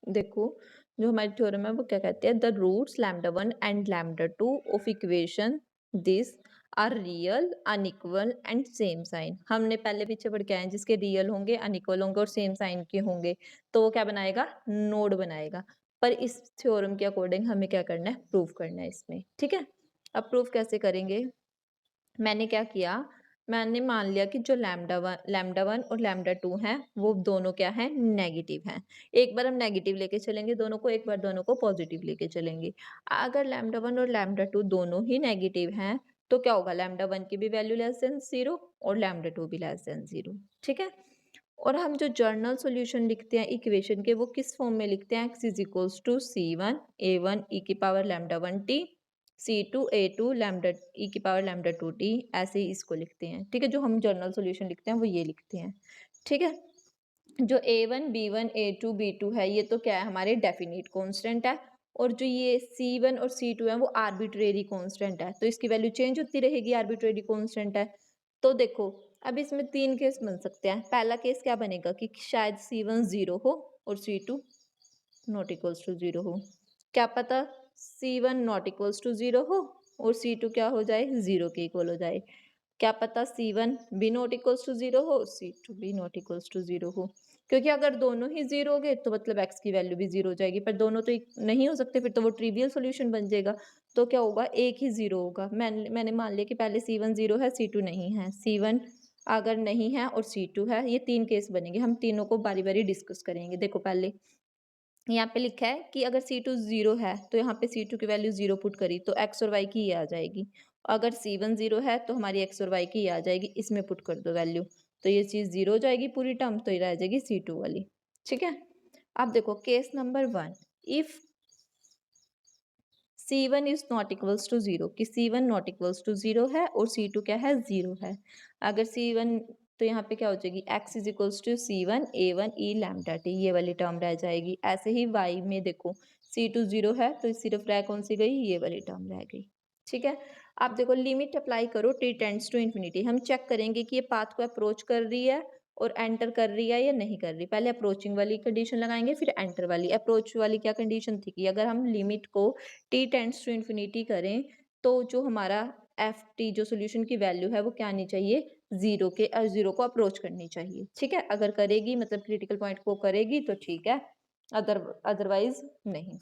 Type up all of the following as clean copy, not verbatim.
देखो, जो हमारी थ्योरम है वो क्या कहती है, the roots lambda one and lambda two of equation this are real unequal and same sign. हमने पहले पीछे पढ़ के आए हैं, जिसके रियल होंगे, अनइक्वल होंगे और सेम साइन के होंगे तो वो क्या बनाएगा, नोड बनाएगा। पर इस थ्योरम के अकॉर्डिंग हमें क्या करना है, प्रूव करना है इसमें। ठीक है, अब प्रूव कैसे करेंगे। मैंने क्या किया, मैंने मान लिया कि जो लैम्डा वन और लैम्डा टू हैं वो दोनों क्या हैं, नेगेटिव हैं। एक बार हम नेगेटिव लेके चलेंगे दोनों को, एक बार दोनों को पॉजिटिव लेके चलेंगे। अगर लैम्डा वन और लैम्डा टू दोनों ही नेगेटिव हैं तो क्या होगा, लैम्डा वन की भी वैल्यू लेस देन जीरो और लैम्डा टू भी लेस देन जीरो। ठीक है, और हम जो जर्नल सॉल्यूशन लिखते हैं इक्वेशन के, वो किस फॉर्म में लिखते हैं, x is equals to C one A one E की power lambda one T C2 A2 lambda E की पावर लैम्डा टू टी, ऐसे ही इसको लिखते हैं। ठीक है, जो हम जर्नल सॉल्यूशन लिखते हैं वो ये लिखते हैं। ठीक है, जो A1 B1 A2 B2 है ये तो क्या है, हमारे डेफिनिट कांस्टेंट है। और जो ये C1 और C2 है वो आर्बिट्रेरी कांस्टेंट है, तो इसकी वैल्यू चेंज होती रहेगी, आर्बिट्रेरी कांस्टेंट है। तो देखो, अब इसमें तीन केस बन सकते हैं। पहला केस क्या बनेगा कि शायद C1 जीरो हो और C2 not equals to zero हो। क्या पता C1 not equals to zero हो और C2 क्या हो जाए, जीरो के इक्वल हो जाए। क्या पता C1 भी नॉट इक्वल्स टू जीरो हो, C2 भी नॉट इक्वल्स टू जीरो हो। क्योंकि अगर दोनों ही जीरो हो गए तो मतलब x की वैल्यू भी जीरो हो जाएगी, पर दोनों तो नहीं हो सकते, फिर तो वो ट्रिवियल सॉल्यूशन बन जाएगा। तो क्या होगा, एक ही जीरो होगा। मैंने मान लिया कि पहले C1 जीरो है, C2 नहीं है। C1 अगर नहीं है और C2 है, ये तीन केस बनेंगे। हम तीनों को बारी बारी डिस्कस करेंगे। देखो, पहले यहाँ पे लिखा है कि अगर C2 जीरो है तो यहाँ पे C2 की वैल्यू जीरो पुट करी तो x और y की ये आ जाएगी। अगर C1 जीरो है तो हमारी x और y की ये आ जाएगी, इसमें पुट कर दो वैल्यू, तो ये चीज़ जीरो हो जाएगी पूरी टर्म, तो ये रह जाएगी C2 वाली। ठीक है, अब देखो case number one, if C1 is not equals to zero, कि C1 not equals to zero है और C2 क्या है, जीरो है। अगर C1, तो यहाँ पे क्या हो जाएगी, x is equals to C1 A1 E lambda T, ये वाली टर्म रह जाएगी। ऐसे ही y में देखो, C2 जीरो है तो सिर्फ रह कौन सी गई, ये वाली टर्म रह गई। ठीक है, आप देखो लिमिट अप्लाई करो t टेंड्स टू इन्फिनिटी। हम चेक करेंगे कि ये पाथ को अप्रोच कर रही है और एंटर कर रही है या नहीं कर रही। पहले अप्रोचिंग वाली कंडीशन लगाएंगे, फिर एंटर वाली। अप्रोच वाली क्या कंडीशन थी कि अगर हम लिमिट को t टेंड्स टू इन्फिनिटी करें तो जो हमारा एफ टी जो सोल्यूशन की वैल्यू है वो क्या आनी चाहिए, जीरो के, जीरो को अप्रोच करनी चाहिए। ठीक है, अगर करेगी मतलब क्रिटिकल पॉइंट को करेगी तो ठीक है, अदरवाइज नहीं।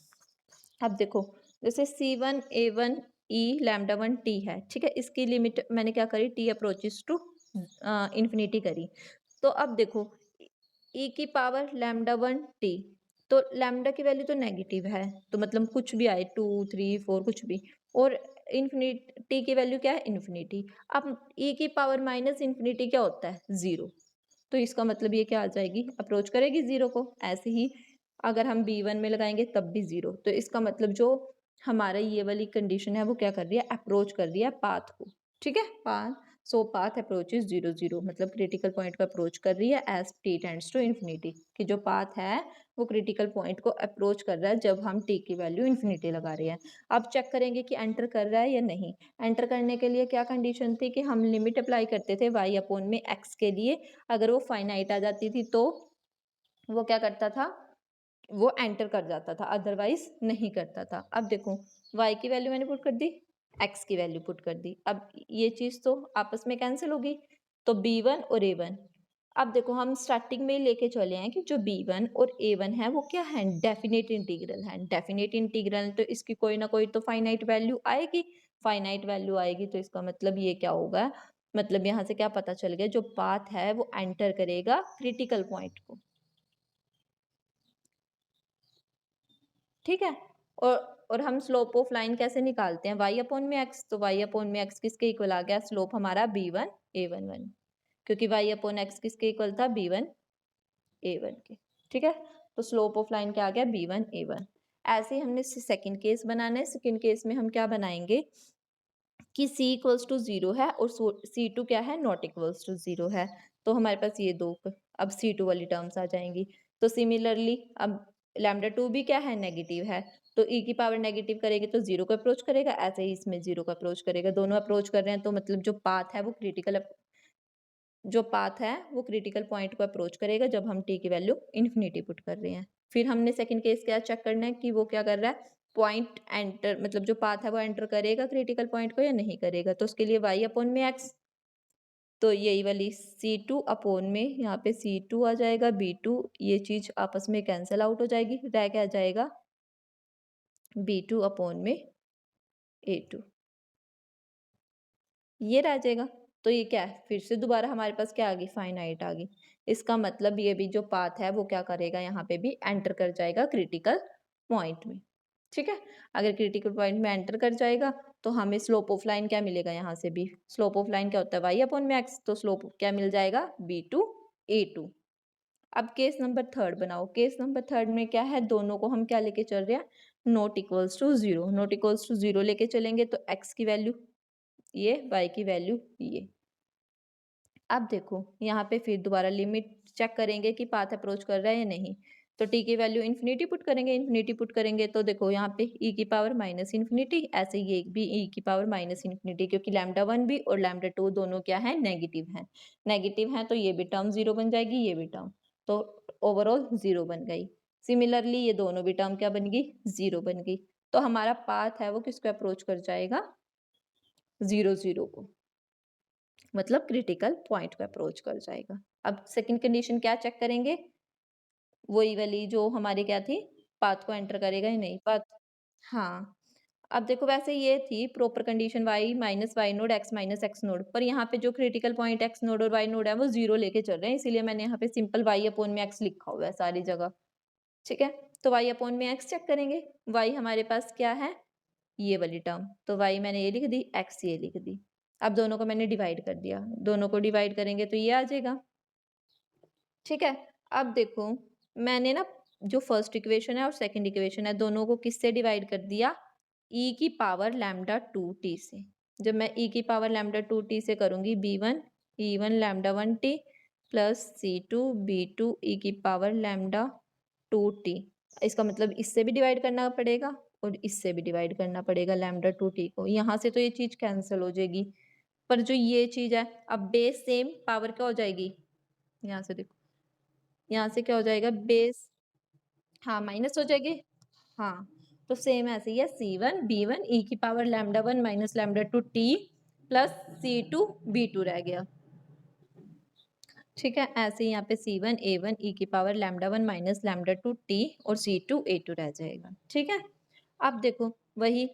अब देखो, जैसे C1 A1 E lambda one T है। ठीक है, इसकी लिमिट मैंने क्या करी, t अप्रोचेस टू इन्फिनिटी करी। तो अब देखो, ई की पावर लैम्डा वन टी, तो लैम्डा की वैल्यू तो नेगेटिव है, तो मतलब कुछ भी आए, टू थ्री फोर कुछ भी, और इन्फिनिटी की वैल्यू क्या है, इन्फिनिटी। अब ई की पावर माइनस इन्फिनिटी क्या होता है, जीरो। तो इसका मतलब ये क्या आ जाएगी, अप्रोच करेगी जीरो को। ऐसे ही अगर हम B1 में लगाएंगे तब भी जीरो, तो इसका मतलब जो हमारा ये वाली कंडीशन है वो क्या कर रही है, अप्रोच कर रही है पाथ को। ठीक है, पाथ अप्रोचेस जीरो जीरो, मतलब क्रिटिकल पॉइंट को अप्रोच कर रही है as t tends to infinity, कि जो पाथ है वो क्रिटिकल पॉइंट को अप्रोच कर रहा है जब हम t की वैल्यू इन्फिनिटी लगा रहे हैं। अब चेक करेंगे कि एंटर कर रहा है या नहीं। एंटर करने के लिए क्या कंडीशन थी कि हम लिमिट अप्लाई करते थे y अपॉन में x के लिए। अगर वो फाइनाइट आ जाती थी तो वो क्या करता था, वो एंटर कर जाता था, अदरवाइज नहीं करता था। अब देखो, y की वैल्यू मैंने पुट कर दी, x की वैल्यू पुट कर दी। अब ये चीज तो आपस में कैंसिल होगी, तो B1 और A1। अब देखो, हम स्टार्टिंग में ही लेके चले हैं कि जो B1 और A1 है वो क्या है, डेफिनेट इंटीग्रल है। डेफिनेट इंटीग्रल तो इसकी कोई ना कोई तो फाइनाइट वैल्यू आएगी। फाइनाइट वैल्यू आएगी तो इसका मतलब ये क्या होगा, मतलब यहाँ से क्या पता चल गया, जो पाथ है वो एंटर करेगा क्रिटिकल पॉइंट को। ठीक है, और हम स्लोप ऑफ लाइन कैसे निकालते हैं, y अपॉन में x, तो y अपॉन में x किसके इक्वल आ गया, स्लोप हमारा B1 A1 1, क्योंकि y अपॉन x किसके इक्वल था, B1 A1 के। ठीक है, तो स्लोप ऑफ लाइन क्या आ गया, B1 A1। ऐसे ही हमने सेकंड केस बनाना है। सेकंड केस में हम क्या बनाएंगे कि c इक्वल्स टू जीरो है और C2 क्या है, नॉट इक्वल्स टू जीरो है। तो हमारे पास ये दो अब C2 वाली टर्म्स आ जाएंगी। तो सिमिलरली अब लैम्डा टू भी क्या है, नेगेटिव है, तो e की पावर नेगेटिव करेगी तो जीरो को अप्रोच करेगा, ऐसे ही इसमें जीरो को अप्रोच करेगा। दोनों अप्रोच कर रहे हैं तो मतलब जो पाथ है वो क्रिटिकल पॉइंट को अप्रोच करेगा जब हम t की वैल्यू इन्फिनिटी पुट कर रहे हैं। फिर हमने सेकंड केस क्या चेक करना है कि वो क्या कर रहा है, पॉइंट एंटर मतलब जो पाथ है वो एंटर करेगा क्रिटिकल पॉइंट को या नहीं करेगा। तो उसके लिए y अपॉन में x, तो यही वाली C2 अपॉन में यहाँ पे C2 आ जाएगा, B2 ये चीज़ आपस में कैंसल आउट हो जाएगी, रह क्या जाएगा B2 अपॉन में A2, ये रह जाएगा। तो ये क्या है, फिर से दोबारा हमारे पास क्या आ गई, फाइनाइट आ गई। इसका मतलब ये भी जो पाथ है वो क्या करेगा, यहाँ पे भी एंटर कर जाएगा क्रिटिकल पॉइंट में। ठीक है, अगर क्रिटिकल पॉइंट में एंटर कर जाएगा तो हमें स्लोप ऑफ लाइन क्या मिलेगा, यहाँ से भी स्लोप ऑफ लाइन क्या होता है y अपॉन में x, तो स्लोप क्या मिल जाएगा b2 a2। अब केस नंबर थर्ड बनाओ। केस नंबर थर्ड में क्या है, दोनों को हम क्या लेके चल रहे हैं, not equals to zero. Not equals to zero लेके चलेंगे तो x की वैल्यू ये, y की वैल्यू ये। अब देखो यहाँ पे फिर दोबारा लिमिट चेक करेंगे कि पाथ अप्रोच कर रहा है या नहीं। तो t की वैल्यू इन्फिनिटी पुट करेंगे, इन्फिनिटी पुट करेंगे तो देखो यहाँ पे e की पावर माइनस इन्फिनिटी, ऐसे ये भी e की पावर माइनस इन्फिनिटी, क्योंकि लैम्डा वन भी और लैम्डा टू दोनों क्या है, नेगेटिव हैं। नेगेटिव हैं तो ये भी टर्म जीरो बन जाएगी, ये भी टर्म, तो ओवरऑल जीरो बन गई। सिमिलरली ये दोनों भी टर्म क्या बन गई, जीरो बन गई। तो हमारा पाथ है वो किसको अप्रोच कर जाएगा, जीरो जीरो को, मतलब क्रिटिकल पॉइंट को अप्रोच कर जाएगा। अब सेकंड कंडीशन क्या चेक करेंगे, वही वाली जो हमारी क्या थी, पाथ को एंटर करेगा या नहीं पाथ। हाँ, अब देखो वैसे ये थी proper condition y minus Y naught x minus X naught, पर यहाँ पे जो क्रिटिकल पॉइंट x नोड और y नोड है वो जीरो लेके चल रहे हैं, इसीलिए मैंने यहाँ पे सिंपल y अपॉन में x लिखा हुआ है सारी जगह। ठीक है, तो y अपॉन में x चेक करेंगे। y हमारे पास क्या है, ये वाली टर्म, तो y मैंने ये लिख दी, x ये लिख दी। अब दोनों को मैंने डिवाइड कर दिया, दोनों को डिवाइड करेंगे तो ये आ जाएगा। ठीक है, अब देखो मैंने ना जो फर्स्ट इक्वेशन है और सेकंड इक्वेशन है दोनों को किससे डिवाइड कर दिया, e की पावर लैम्डा टू टी से। जब मैं e की पावर लैम्डा टू टी से करूंगी b1 e1 lambda one T plus c2 b2 e की पावर लैम्डा टू टी, इसका मतलब इससे भी डिवाइड करना पड़ेगा और इससे भी डिवाइड करना पड़ेगा लैम्डा टू टी को। यहाँ से तो ये चीज कैंसिल हो जाएगी, पर जो ये चीज है अब बेस सेम पावर क्या हो जाएगी, यहाँ से देखो, यहाँ से क्या हो जाएगा बेस, हाँ माइनस हो जाएगी। हाँ, तो सेम ऐसे ही है, C one B one E की power lambda one minus lambda two T plus C two B two रह गया। ठीक है, ऐसे ही यहाँ पे सी वन ए वन ई की power lambda one minus lambda two T और सी टू ए टू रह जाएगा। ठीक है, अब देखो वही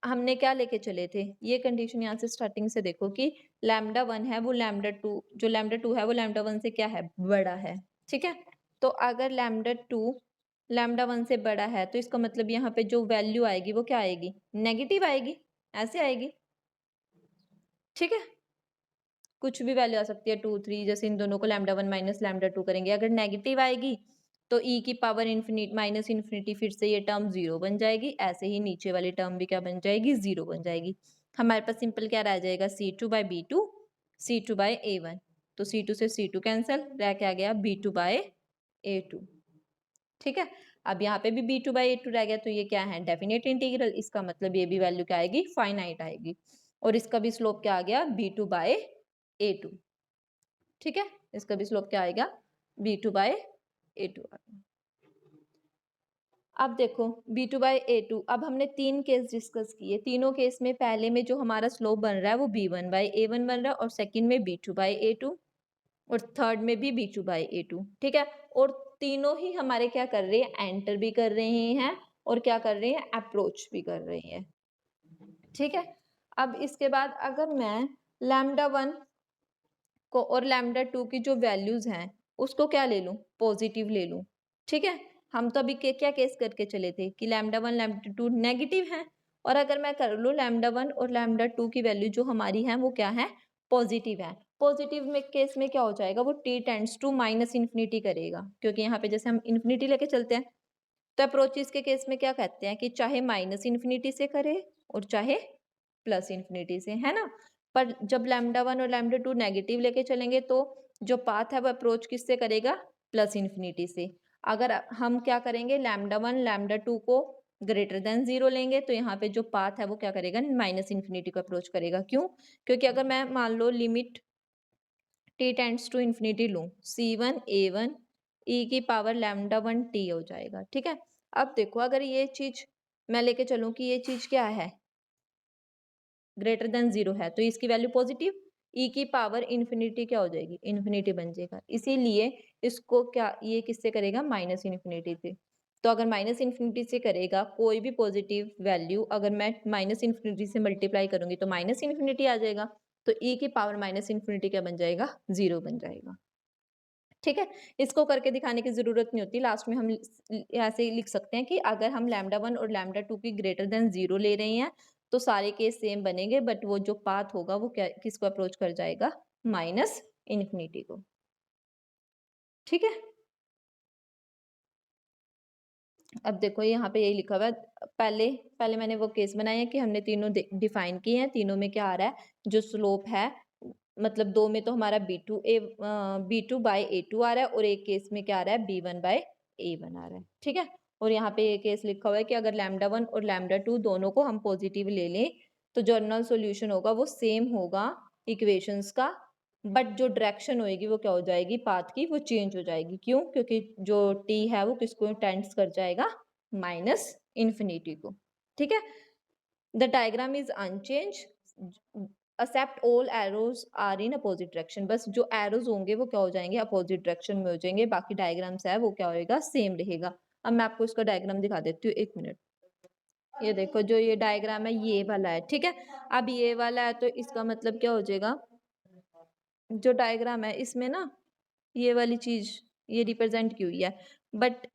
हमने क्या लेके चले थे, ये कंडीशन यहाँ से स्टार्टिंग से देखो कि लैम्डा वन है वो लैम्डा टू, जो लैम्डा टू है वो लैम्डा वन से क्या है, बड़ा है। ठीक है, तो अगर लैम्डा टू लैम्डा वन से बड़ा है तो इसका मतलब यहाँ पे जो वैल्यू आएगी वो क्या आएगी, नेगेटिव आएगी, ऐसे आएगी। ठीक है, कुछ भी वैल्यू आ सकती है, टू थ्री, जैसे इन दोनों को lambda one minus lambda to करेंगे, अगर नेगेटिव आएगी तो ई की पावर इन्फिनिट माइनस इन्फिनिटी, फिर से ये टर्म जीरो बन जाएगी, ऐसे ही नीचे वाली टर्म भी क्या बन जाएगी, जीरो बन जाएगी। हमारे पास सिंपल क्या रह जाएगा, C two by B two, C two by A one, तो सी टू से सी टू कैंसल, रह के आ गया B two by A two. ठीक है, अब यहाँ पे भी B two by A two रह गया, तो ये क्या है, डेफिनेट इंटीग्रल, इसका मतलब ये भी वैल्यू क्या आएगी, फाइनाइट आएगी, और इसका भी स्लोप क्या आ गया, B two by A two. ठीक है, इसका भी स्लोप क्या आएगा, B two by A two. अब देखो B two by A two, अब हमने तीन केस डिस्कस किए, तीनों केस में पहले में जो हमारा स्लोप बन रहा है वो B one by A one बन रहा है, और सेकंड में B two by A two, और थर्ड में भी B two by A two. ठीक है, और तीनों ही हमारे क्या कर रहे हैं, एंटर भी कर रहे हैं और क्या कर रहे हैं, अप्रोच भी कर रहे हैं। ठीक है, अब इसके बाद अगर मैं लैम्डा वन को और लैम्डा टू की जो वैल्यूज हैं उसको क्या ले लूं, पॉजिटिव ले लूं। ठीक है, हम तो अभी क्या केस करके चले थे कि lambda one lambda two negative है, और अगर मैं कर लूं लैम्डा वन और लैम्डा टू की वैल्यू जो हमारी है वो क्या है, पॉजिटिव है। पॉजिटिव में केस में क्या हो जाएगा, वो T tends to minus infinity करेगा, क्योंकि यहाँ पे जैसे हम इन्फिनिटी लेके चलते हैं, तो अप्रोचेस के केस में क्या कहते हैं कि चाहे माइनस इन्फिनिटी से करे और चाहे प्लस इन्फिनिटी से, है ना। पर जब लैम्डा वन और लैम्डा टू नेगेटिव लेके चलेंगे तो जो पाथ है वो अप्रोच किससे करेगा, प्लस इन्फिनिटी से। अगर हम क्या करेंगे, लैम्डा वन लैम्डा टू को ग्रेटर देन जीरो लेंगे तो यहाँ पे जो पाथ है वो क्या करेगा, माइनस इन्फिनिटी को अप्रोच करेगा। क्यों, क्योंकि अगर मैं मान लो limit T tends to infinity लूँ, C one A one E की पावर लैम्डा 1 टी हो जाएगा, ठीक है। अब देखो अगर ये चीज मैं लेके चलूं कि ये चीज क्या है, ग्रेटर देन जीरो है, तो इसकी वैल्यू पॉजिटिव, ई की पावर इन्फिनिटी क्या हो जाएगी, इन्फिनिटी बन जाएगा। इसीलिए इसको क्या ये किससे करेगा, माइनस इन्फिनिटी से। तो अगर माइनस इन्फिनिटी से करेगा कोई भी पॉजिटिव वैल्यू, अगर मैं माइनस इन्फिनिटी से मल्टीप्लाई करूंगी तो माइनस इन्फिनिटी आ जाएगा, तो ई की पावर माइनस इन्फिनिटी क्या बन जाएगा, जीरो बन जाएगा। ठीक है, इसको करके दिखाने की जरूरत नहीं होती, लास्ट में हम ऐसे ही लिख सकते हैं कि अगर हम लैम्डा 1 और लैम्डा 2 की ग्रेटर देन जीरो ले रहे हैं तो सारे केस सेम बनेंगे, बट वो जो पाथ होगा वो क्या किसको अप्रोच कर जाएगा, माइनस इन्फिनिटी को। ठीक है, अब देखो यहाँ पे यही लिखा हुआ है, पहले पहले मैंने वो केस बनाए हैं कि हमने तीनों डिफाइन किए हैं, तीनों में क्या आ रहा है, जो स्लोप है, मतलब दो में तो हमारा B two by A two आ रहा है और एक केस में क्या आ रहा है, B one by A one आ रहा है। ठीक है, और यहाँ पे ये केस लिखा हुआ है कि अगर लैम्डा 1 और लैम्डा 2 दोनों को हम पॉजिटिव ले लें तो जनरल सॉल्यूशन होगा वो सेम होगा इक्वेशंस का, बट जो डायरेक्शन होएगी वो क्या हो जाएगी, पाथ की वो चेंज हो जाएगी। क्यों, क्योंकि जो टी है वो किसको टेंड्स कर जाएगा, माइनस इन्फिनिटी को। ठीक है, the diagram is unchange except all arrows are in opposite direction, बस जो एरोज होंगे वो क्या हो जाएंगे, अपोजिट डायरेक्शन में हो जाएंगे, बाकी डायग्राम्स है वो क्या होएगा, सेम रहेगा। अब मैं आपको इसका डायग्राम दिखा देती हूँ, एक मिनट। ये देखो जो ये डायग्राम है ये वाला है, ठीक है। अब ये वाला है तो इसका मतलब क्या हो जाएगा, जो डायग्राम है इसमें ना ये वाली चीज ये रिप्रेजेंट की हुई है, बट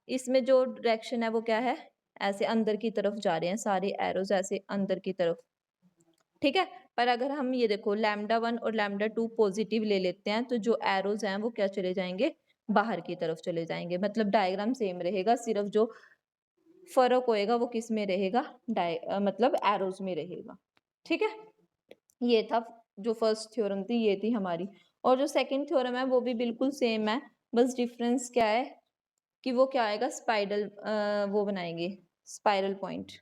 इसमें जो डायरेक्शन है वो क्या है, ऐसे अंदर की तरफ जा रहे हैं सारे एरोज, ऐसे अंदर की तरफ। ठीक है, पर अगर हम ये देखो लैम्डा 1 और लैम्डा 2 पॉजिटिव ले लेते हैं तो जो एरोज हैं वो क्या चले जाएंगे, बाहर की तरफ चले जाएंगे, मतलब डायग्राम सेम रहेगा, सिर्फ जो फर्क होएगा वो किस में रहेगा, मतलब एरोज में रहेगा। ठीक है, ये था जो फर्स्ट थ्योरम थी, ये थी हमारी। और जो सेकंड थ्योरम है वो भी बिल्कुल सेम है, बस डिफरेंस क्या है कि वो क्या आएगा, स्पाइरल वो बनाएंगे, स्पाइरल पॉइंट।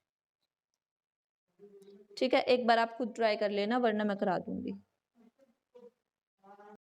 ठीक है, एक बार आप खुद ट्राई कर लेना वरना मैं करा दूंगी।